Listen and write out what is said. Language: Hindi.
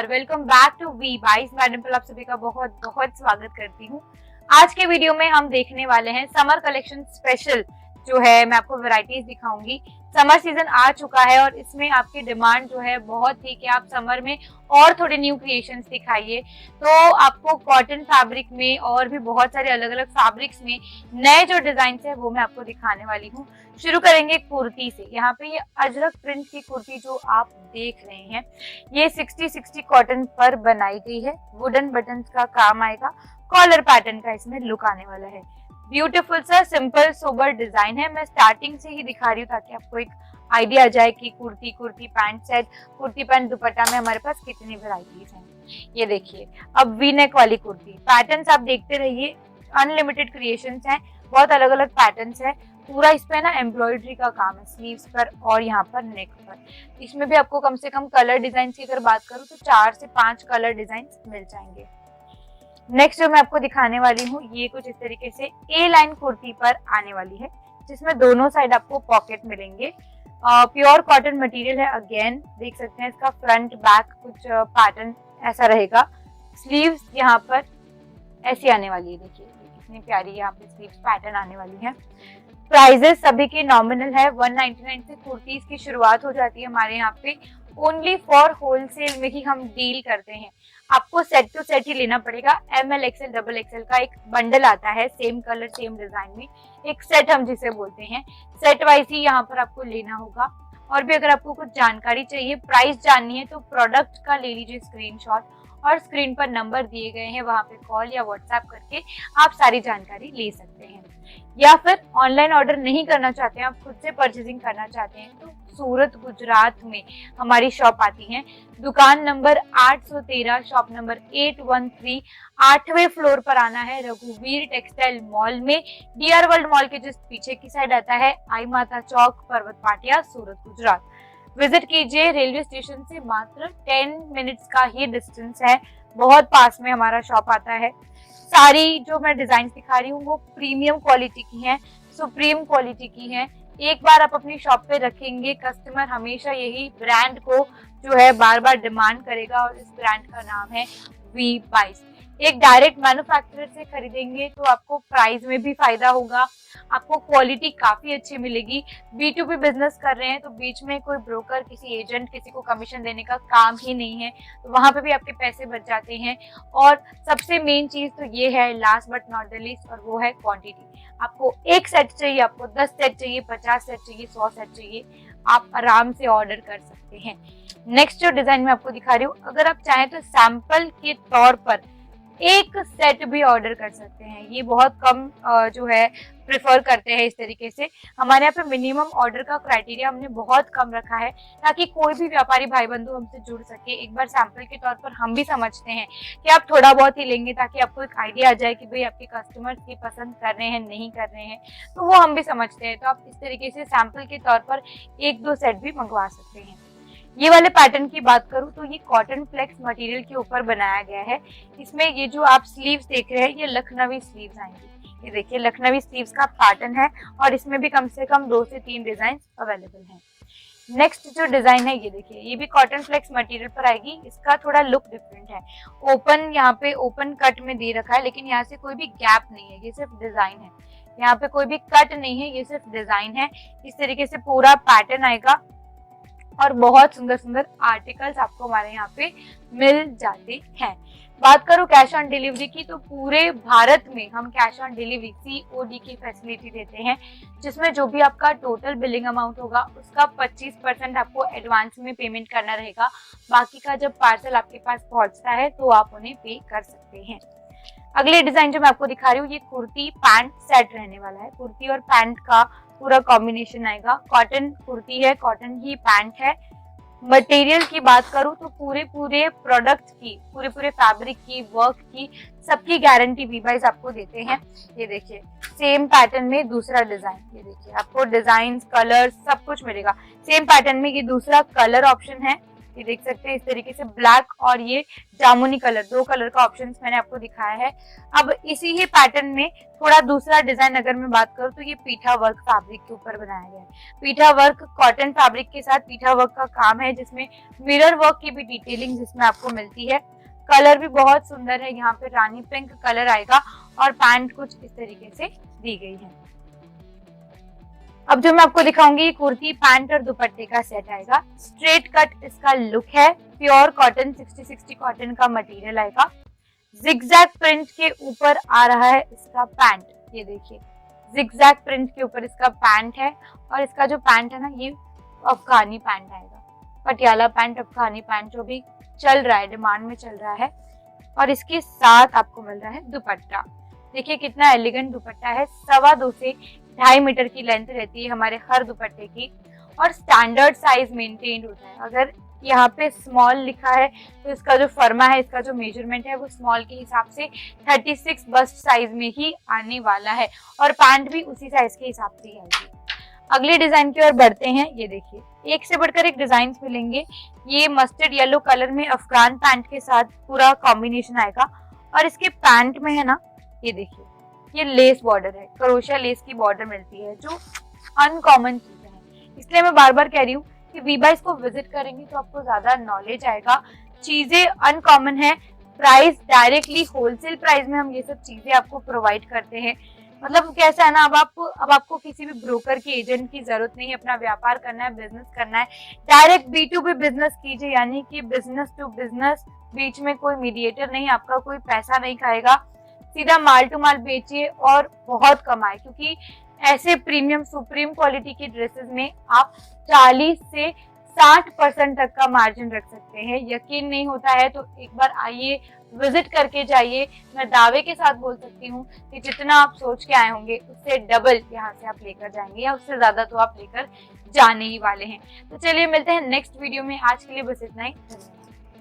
नमस्कार, वेलकम बैक टू वी बाइस। मैडम पर आप सभी का बहुत बहुत स्वागत करती हूँ। आज के वीडियो में हम देखने वाले हैं समर कलेक्शन स्पेशल जो है, मैं आपको वैरायटीज दिखाऊंगी। समर सीजन आ चुका है और इसमें आपकी डिमांड जो है बहुत थी कि आप समर में और थोड़े न्यू क्रिएशंस दिखाइए। तो आपको कॉटन फैब्रिक में और भी बहुत सारे अलग अलग फैब्रिक्स में नए जो डिजाइन है वो मैं आपको दिखाने वाली हूँ। शुरू करेंगे कुर्ती से। यहाँ पे ये अजरक प्रिंट की कुर्ती जो आप देख रहे हैं, ये 60-60 कॉटन पर बनाई गई है। वुडन बटन का काम आएगा, कॉलर पैटर्न का इसमें लुक आने वाला है। ब्यूटीफुल सा सिंपल सोबर डिजाइन है। मैं स्टार्टिंग से ही दिखा रही हूँ ताकि आपको एक आइडिया आ जाए कि kurti pant set, kurti pant दुपट्टा में हमारे पास कितनी वैरायटीज हैं। ये देखिए, अब वी नेक वाली कुर्ती पैटर्न्स आप देखते रहिए। अनलिमिटेड क्रिएशंस हैं, बहुत अलग अलग पैटर्न्स है। पूरा इस पे ना एम्ब्रॉयडरी का काम है, स्लीव्स पर और यहाँ पर नेक पर। इसमें भी आपको कम से कम कलर डिजाइन की अगर बात करूँ तो 4 से 5 कलर डिजाइन मिल जाएंगे। नेक्स्ट जो मैं आपको दिखाने वाली हूँ, ये कुछ इस तरीके से ए लाइन कुर्ती पर आने वाली है, जिसमें दोनों साइड आपको पॉकेट मिलेंगे। प्योर कॉटन मटेरियल है। अगेन देख सकते हैं इसका फ्रंट बैक कुछ पैटर्न ऐसा रहेगा। स्लीव्स यहाँ पर ऐसी आने वाली है, देखिए कितनी प्यारी यहाँ पे स्लीव्स पैटर्न आने वाली है। प्राइजेस सभी के नॉमिनल है। 199 से कुर्तीज की शुरुआत हो जाती है हमारे यहाँ पे। ओनली फॉर होलसेल में ही हम डील करते हैं। आपको सेट टू सेट ही लेना पड़ेगा। ML XL XXL का एक बंडल आता है, सेम कलर सेम डिजाइन में, एक सेट हम जिसे बोलते हैं। सेट वाइज ही यहाँ पर आपको लेना होगा। और भी अगर आपको कुछ जानकारी चाहिए, प्राइस जाननी है, तो प्रोडक्ट का ले लीजिए स्क्रीनशॉट और स्क्रीन पर नंबर दिए गए हैं, वहां पे कॉल या व्हाट्सएप करके आप सारी जानकारी ले सकते हैं। या फिर ऑनलाइन ऑर्डर नहीं करना चाहते हैं, आप खुद से परचेजिंग करना चाहते हैं, तो सूरत गुजरात में हमारी शॉप आती है। दुकान नंबर 813, शॉप नंबर 813, 8वें फ्लोर पर आना है। रघुवीर टेक्सटाइल मॉल में, डीआर वर्ल्ड मॉल के जिस पीछे की साइड आता है, आई माता चौक, पर्वत पाटिया, सूरत गुजरात। विजिट कीजिए। रेलवे स्टेशन से मात्र 10 मिनट्स का ही डिस्टेंस है, बहुत पास में हमारा शॉप आता है। सारी जो मैं डिजाइन दिखा रही हूँ वो प्रीमियम क्वालिटी की हैं, सुप्रीम क्वालिटी की हैं। एक बार आप अपनी शॉप पे रखेंगे, कस्टमर हमेशा यही ब्रांड को जो है बार बार डिमांड करेगा, और इस ब्रांड का नाम है वी बाइस। एक डायरेक्ट मैन्युफैक्चरर से खरीदेंगे तो आपको प्राइस में भी फायदा होगा, आपको क्वालिटी काफी अच्छी मिलेगी। B2B बिजनेस कर रहे हैं तो बीच में कोई ब्रोकर, किसी एजेंट, किसी को कमीशन देने का काम ही नहीं है, तो वहां पे भी आपके पैसे बच जाते हैं। और सबसे मेन चीज तो ये है, last but not the least, और वो है क्वांटिटी। आपको एक सेट चाहिए, आपको 10 सेट चाहिए, 50 सेट चाहिए, 100 सेट चाहिए, आप आराम से ऑर्डर कर सकते हैं। नेक्स्ट जो डिजाइन मैं आपको दिखा रही हूँ, अगर आप चाहें तो सैंपल के तौर पर एक सेट भी ऑर्डर कर सकते हैं। ये बहुत कम जो है प्रेफर करते हैं इस तरीके से। हमारे यहाँ पे मिनिमम ऑर्डर का क्राइटेरिया हमने बहुत कम रखा है, ताकि कोई भी व्यापारी भाई बंधु हमसे जुड़ सके। एक बार सैंपल के तौर पर हम भी समझते हैं कि आप थोड़ा बहुत ही लेंगे, ताकि आपको एक आइडिया आ जाए कि भाई आपके कस्टमर्स ये पसंद कर रहे हैं नहीं कर रहे हैं, तो वो हम भी समझते हैं। तो आप इस तरीके से सैंपल के तौर पर 1-2 सेट भी मंगवा सकते हैं। ये वाले पैटर्न की बात करूं तो ये कॉटन फ्लेक्स मटेरियल के ऊपर बनाया गया है। इसमें ये जो आप स्लीव्स देख रहे हैं, ये लखनवी स्लीव्स आएंगी। ये देखिए लखनवी स्लीव्स का पैटर्न है, और इसमें भी कम से कम 2 से 3 डिजाइन अवेलेबल हैं। नेक्स्ट जो डिजाइन है, ये देखिए, ये भी कॉटन फ्लेक्स मटेरियल पर आएगी। इसका थोड़ा लुक डिफरेंट है। ओपन, यहाँ पे ओपन कट में दे रखा है, लेकिन यहाँ से कोई भी गैप नहीं है, ये सिर्फ डिजाइन है। यहाँ पे कोई भी कट नहीं है, ये सिर्फ डिजाइन है। इस तरीके से पूरा पैटर्न आएगा, और बहुत सुंदर सुंदर आर्टिकल्स आपको हमारे यहाँ पे मिल जाते हैं। बात करूँ कैश ऑन डिलीवरी की, तो पूरे भारत में हम कैश ऑन डिलीवरी COD की फैसिलिटी देते हैं, जिसमें जो भी आपका टोटल बिलिंग अमाउंट होगा उसका 25% आपको एडवांस में पेमेंट करना रहेगा। बाकी का जब पार्सल आपके पास पहुंचता है तो आप उन्हें पे कर सकते हैं। अगले डिजाइन जो मैं आपको दिखा रही हूँ, ये कुर्ती पैंट सेट रहने वाला है। कुर्ती और पैंट का पूरा कॉम्बिनेशन आएगा। कॉटन कुर्ती है, कॉटन ही पैंट है। मटेरियल की बात करूं तो पूरे प्रोडक्ट की, पूरे फैब्रिक की, वर्क की, सबकी गारंटी वी बाइस आपको देते हैं। ये देखिए सेम पैटर्न में दूसरा डिजाइन, ये देखिए आपको डिजाइन, कलर सब कुछ मिलेगा। सेम पैटर्न में ये दूसरा कलर ऑप्शन है। ये देख सकते हैं इस तरीके से ब्लैक और ये जामुनी कलर, 2 कलर का ऑप्शन मैंने आपको दिखाया है। अब इसी ही पैटर्न में थोड़ा दूसरा डिजाइन अगर मैं बात करूँ तो ये पीठा वर्क फैब्रिक के ऊपर बनाया गया है। पीठा वर्क कॉटन फैब्रिक के साथ पीठा वर्क का काम है, जिसमें मिरर वर्क की भी डिटेलिंग जिसमें आपको मिलती है। कलर भी बहुत सुंदर है, यहाँ पे रानी पिंक कलर आएगा और पैंट कुछ इस तरीके से दी गई है। अब जो मैं आपको दिखाऊंगी ये कुर्ती पैंट और दुपट्टे का सेट आएगा। स्ट्रेट कट इसका लुक है, प्योर कॉटन 60-60 कॉटन का मटेरियल आएगा। जिगजैग प्रिंट के ऊपर आ रहा है इसका पैंट, ये देखिए जिगजैग प्रिंट के ऊपर इसका पैंट है और इसका जो पैंट है ना ये अफगानी पैंट आएगा, पटियाला पैंट अफगानी पैंट जो भी चल रहा है, डिमांड में चल रहा है। और इसके साथ आपको मिल रहा है दुपट्टा। देखिए कितना एलिगेंट दुपट्टा है, 2.25 से 2.5 मीटर की लेंथ रहती है हमारे हर दुपट्टे की और स्टैंडर्ड साइज मेंटेन होता है। अगर यहाँ पे स्मॉल लिखा है तो इसका जो फर्मा है, इसका जो मेजरमेंट है वो स्मॉल के हिसाब से 36 बस्ट साइज में ही आने वाला है और पैंट भी उसी साइज के हिसाब से ही आएगी। अगले डिजाइन की ओर बढ़ते हैं। ये देखिए एक से बढ़कर एक डिजाइन मिलेंगे। ये मस्टर्ड येलो कलर में अफगान पैंट के साथ पूरा कॉम्बिनेशन आएगा और इसके पैंट में है ना ये देखिए ये लेस बॉर्डर है, क्रोशिया लेस की बॉर्डर मिलती है जो अनकॉमन चीजें हैं। इसलिए मैं बार बार कह रही हूँ कि वीबाइस को विजिट करेंगे तो आपको ज्यादा नॉलेज आएगा। चीजें अनकॉमन है, प्राइस डायरेक्टली होलसेल प्राइस में हम ये सब चीजें आपको प्रोवाइड करते हैं। मतलब कैसा है ना, अब आपको किसी भी ब्रोकर की एजेंट की जरूरत नहीं है। अपना व्यापार करना है, बिजनेस करना है, डायरेक्ट B2B बिजनेस कीजिए, यानी कि बिजनेस टू बिजनेस, बीच में कोई मीडिएटर नहीं, आपका कोई पैसा नहीं खाएगा। सीधा माल टू माल बेचिए और बहुत कमाए, क्योंकि ऐसे प्रीमियम सुप्रीम क्वालिटी की ड्रेसेस में आप 40 से 60% तक का मार्जिन रख सकते हैं। यकीन नहीं होता है तो एक बार आइए, विजिट करके जाइए। मैं दावे के साथ बोल सकती हूँ कि जितना आप सोच के आए होंगे उससे डबल यहाँ से आप लेकर जाएंगे, या उससे ज्यादा तो आप लेकर जाने ही वाले हैं। तो चलिए मिलते हैं नेक्स्ट वीडियो में। आज के लिए बस इतना ही। धन्यवाद।